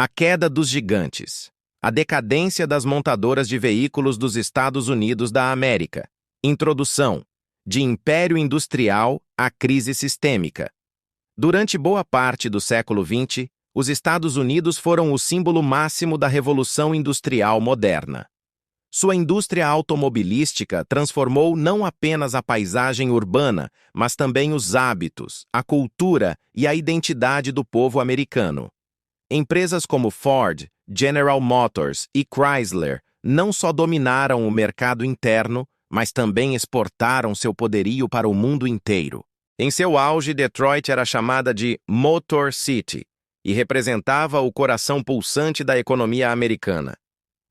A queda dos gigantes. A decadência das montadoras de veículos dos Estados Unidos da América. Introdução. De império industrial à crise sistêmica. Durante boa parte do século XX, os Estados Unidos foram o símbolo máximo da Revolução Industrial moderna. Sua indústria automobilística transformou não apenas a paisagem urbana, mas também os hábitos, a cultura e a identidade do povo americano. Empresas como Ford, General Motors e Chrysler não só dominaram o mercado interno, mas também exportaram seu poderio para o mundo inteiro. Em seu auge, Detroit era chamada de Motor City e representava o coração pulsante da economia americana.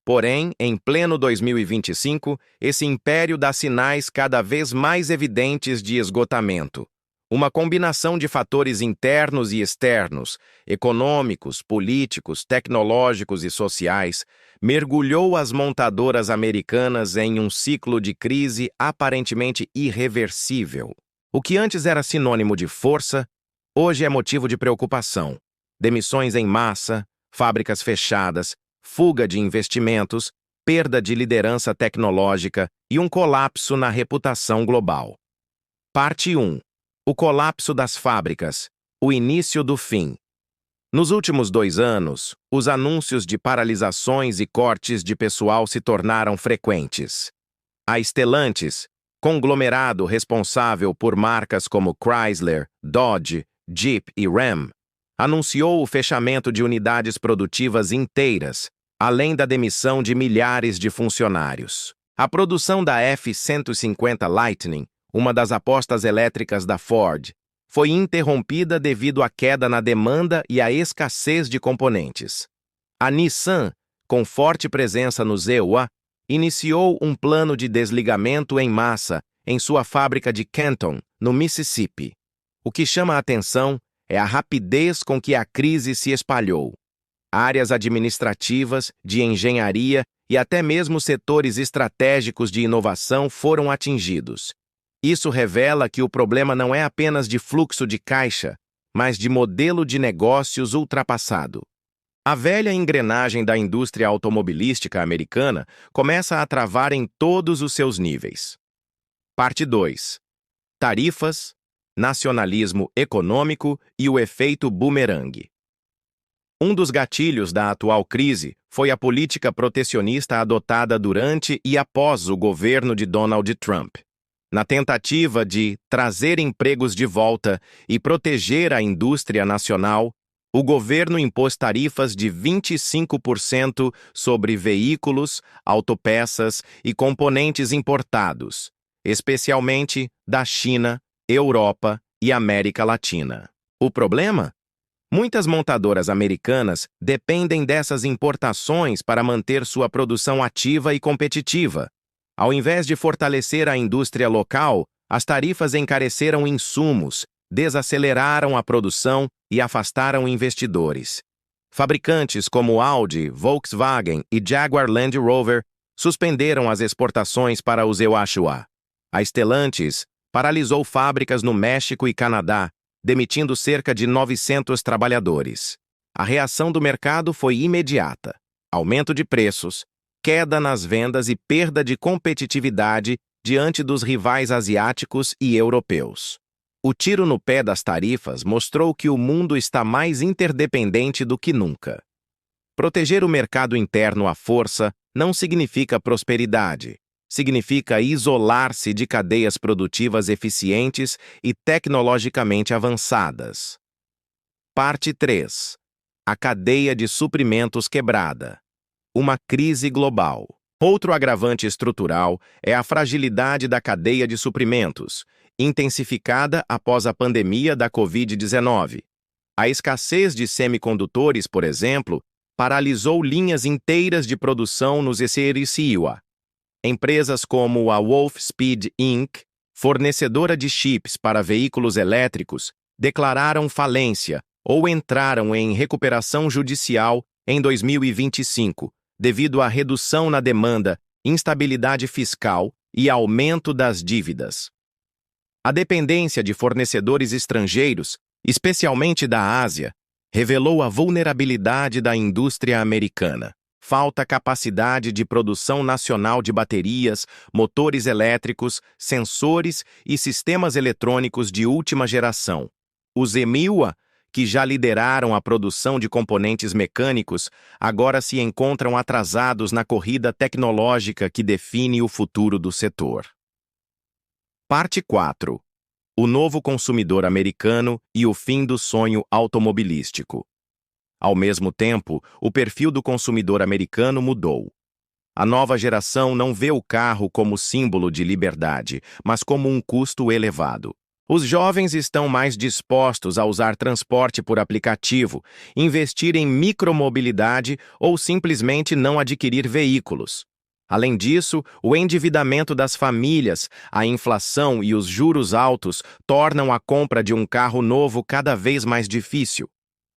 Porém, em pleno 2025, esse império dá sinais cada vez mais evidentes de esgotamento. Uma combinação de fatores internos e externos, econômicos, políticos, tecnológicos e sociais, mergulhou as montadoras americanas em um ciclo de crise aparentemente irreversível. O que antes era sinônimo de força, hoje é motivo de preocupação. Demissões em massa, fábricas fechadas, fuga de investimentos, perda de liderança tecnológica e um colapso na reputação global. Parte 1. O colapso das fábricas. O início do fim. Nos últimos 2 anos, os anúncios de paralisações e cortes de pessoal se tornaram frequentes. A Stellantis, conglomerado responsável por marcas como Chrysler, Dodge, Jeep e Ram, anunciou o fechamento de unidades produtivas inteiras, além da demissão de milhares de funcionários. A produção da F-150 Lightning, uma das apostas elétricas da Ford, foi interrompida devido à queda na demanda e à escassez de componentes. A Nissan, com forte presença nos EUA, iniciou um plano de desligamento em massa em sua fábrica de Canton, no Mississippi. O que chama a atenção é a rapidez com que a crise se espalhou. Áreas administrativas, de engenharia e até mesmo setores estratégicos de inovação foram atingidos. Isso revela que o problema não é apenas de fluxo de caixa, mas de modelo de negócios ultrapassado. A velha engrenagem da indústria automobilística americana começa a travar em todos os seus níveis. Parte 2. Tarifas, nacionalismo econômico e o efeito bumerangue. Um dos gatilhos da atual crise foi a política protecionista adotada durante e após o governo de Donald Trump. Na tentativa de trazer empregos de volta e proteger a indústria nacional, o governo impôs tarifas de 25% sobre veículos, autopeças e componentes importados, especialmente da China, Europa e América Latina. O problema? Muitas montadoras americanas dependem dessas importações para manter sua produção ativa e competitiva. Ao invés de fortalecer a indústria local, as tarifas encareceram insumos, desaceleraram a produção e afastaram investidores. Fabricantes como Audi, Volkswagen e Jaguar Land Rover suspenderam as exportações para os EUA. A Stellantis paralisou fábricas no México e Canadá, demitindo cerca de 900 trabalhadores. A reação do mercado foi imediata: aumento de preços, queda nas vendas e perda de competitividade diante dos rivais asiáticos e europeus. O tiro no pé das tarifas mostrou que o mundo está mais interdependente do que nunca. Proteger o mercado interno à força não significa prosperidade. Significa isolar-se de cadeias produtivas eficientes e tecnologicamente avançadas. Parte 3. A cadeia de suprimentos quebrada. Uma crise global. Outro agravante estrutural é a fragilidade da cadeia de suprimentos, intensificada após a pandemia da Covid-19. A escassez de semicondutores, por exemplo, paralisou linhas inteiras de produção nos EUA. Empresas como a Wolfspeed Inc., fornecedora de chips para veículos elétricos, declararam falência ou entraram em recuperação judicial em 2025, devido à redução na demanda, instabilidade fiscal e aumento das dívidas. A dependência de fornecedores estrangeiros, especialmente da Ásia, revelou a vulnerabilidade da indústria americana. Falta capacidade de produção nacional de baterias, motores elétricos, sensores e sistemas eletrônicos de última geração. Os EMIWA, que já lideraram a produção de componentes mecânicos, agora se encontram atrasados na corrida tecnológica que define o futuro do setor. Parte 4. O novo consumidor americano e o fim do sonho automobilístico. Ao mesmo tempo, o perfil do consumidor americano mudou. A nova geração não vê o carro como símbolo de liberdade, mas como um custo elevado. Os jovens estão mais dispostos a usar transporte por aplicativo, investir em micromobilidade ou simplesmente não adquirir veículos. Além disso, o endividamento das famílias, a inflação e os juros altos tornam a compra de um carro novo cada vez mais difícil.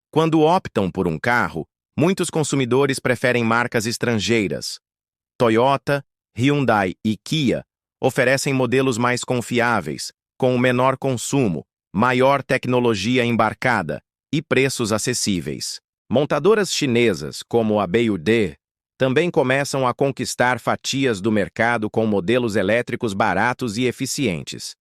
Quando optam por um carro, muitos consumidores preferem marcas estrangeiras. Toyota, Hyundai e Kia oferecem modelos mais confiáveis, com menor consumo, maior tecnologia embarcada e preços acessíveis. Montadoras chinesas, como a BYD, também começam a conquistar fatias do mercado com modelos elétricos baratos e eficientes.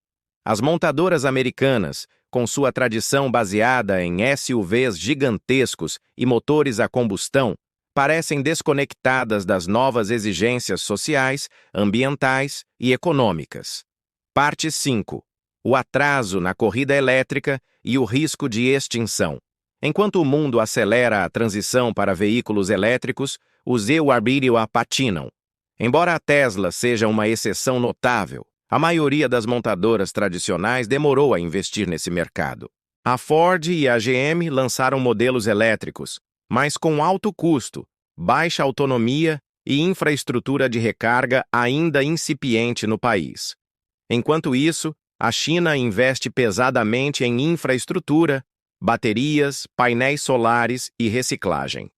As montadoras americanas, com sua tradição baseada em SUVs gigantescos e motores a combustão, parecem desconectadas das novas exigências sociais, ambientais e econômicas. Parte 5. O atraso na corrida elétrica e o risco de extinção. Enquanto o mundo acelera a transição para veículos elétricos, os EVs patinam. Embora a Tesla seja uma exceção notável, a maioria das montadoras tradicionais demorou a investir nesse mercado. A Ford e a GM lançaram modelos elétricos, mas com alto custo, baixa autonomia e infraestrutura de recarga ainda incipiente no país. Enquanto isso, a China investe pesadamente em infraestrutura, baterias, painéis solares e reciclagem.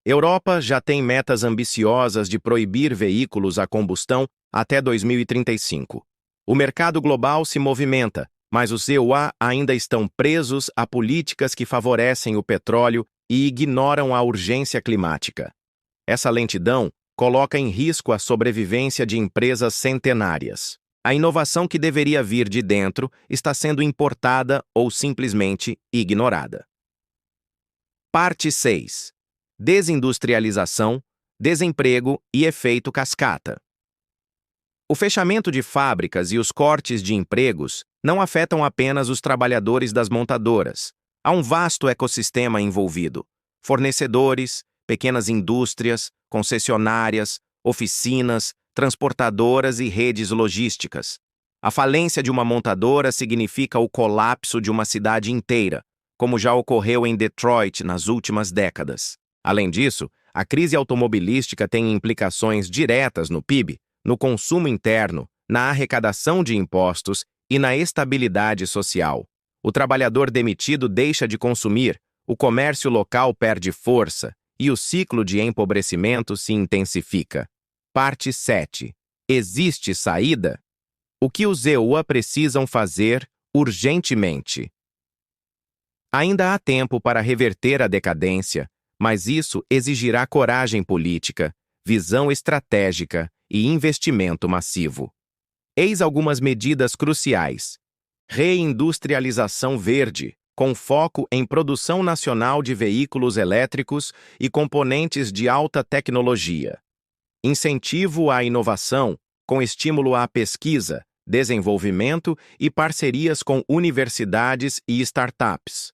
Europa já tem metas ambiciosas de proibir veículos a combustão até 2035. O mercado global se movimenta, mas os EUA ainda estão presos a políticas que favorecem o petróleo e ignoram a urgência climática. Essa lentidão coloca em risco a sobrevivência de empresas centenárias. A inovação que deveria vir de dentro está sendo importada ou simplesmente ignorada. Parte 6. Desindustrialização, desemprego e efeito cascata. O fechamento de fábricas e os cortes de empregos não afetam apenas os trabalhadores das montadoras. Há um vasto ecossistema envolvido: fornecedores, pequenas indústrias, concessionárias, oficinas, transportadoras e redes logísticas. A falência de uma montadora significa o colapso de uma cidade inteira, como já ocorreu em Detroit nas últimas décadas. Além disso, a crise automobilística tem implicações diretas no PIB, no consumo interno, na arrecadação de impostos e na estabilidade social. O trabalhador demitido deixa de consumir, o comércio local perde força e o ciclo de empobrecimento se intensifica. Parte 7. Existe saída? O que os EUA precisam fazer urgentemente? Ainda há tempo para reverter a decadência, mas isso exigirá coragem política, visão estratégica e investimento massivo. Eis algumas medidas cruciais. Reindustrialização verde, com foco em produção nacional de veículos elétricos e componentes de alta tecnologia. Incentivo à inovação, com estímulo à pesquisa, desenvolvimento e parcerias com universidades e startups.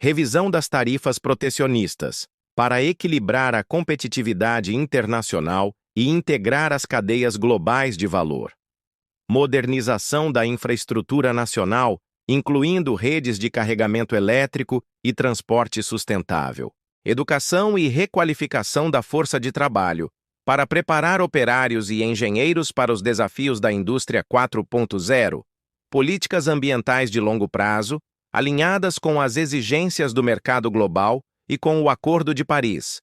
Revisão das tarifas protecionistas, para equilibrar a competitividade internacional e integrar as cadeias globais de valor. Modernização da infraestrutura nacional, incluindo redes de carregamento elétrico e transporte sustentável. Educação e requalificação da força de trabalho, para preparar operários e engenheiros para os desafios da indústria 4.0. Políticas ambientais de longo prazo, alinhadas com as exigências do mercado global e com o Acordo de Paris.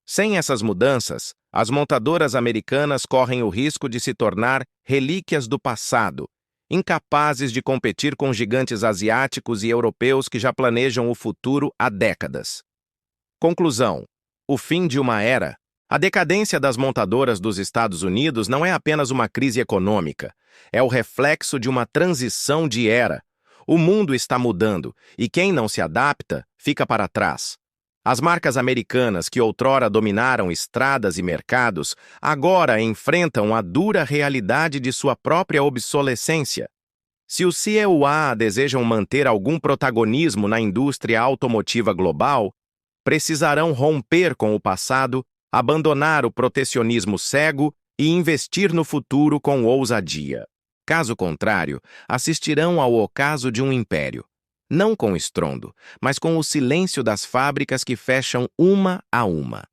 Sem essas mudanças, as montadoras americanas correm o risco de se tornar relíquias do passado, incapazes de competir com gigantes asiáticos e europeus que já planejam o futuro há décadas. Conclusão: o fim de uma era. A decadência das montadoras dos Estados Unidos não é apenas uma crise econômica, é o reflexo de uma transição de era. O mundo está mudando e quem não se adapta fica para trás. As marcas americanas que outrora dominaram estradas e mercados, agora enfrentam a dura realidade de sua própria obsolescência. Se os CEOA desejam manter algum protagonismo na indústria automotiva global, precisarão romper com o passado, abandonar o protecionismo cego e investir no futuro com ousadia. Caso contrário, assistirão ao ocaso de um império. Não com estrondo, mas com o silêncio das fábricas que fecham uma a uma.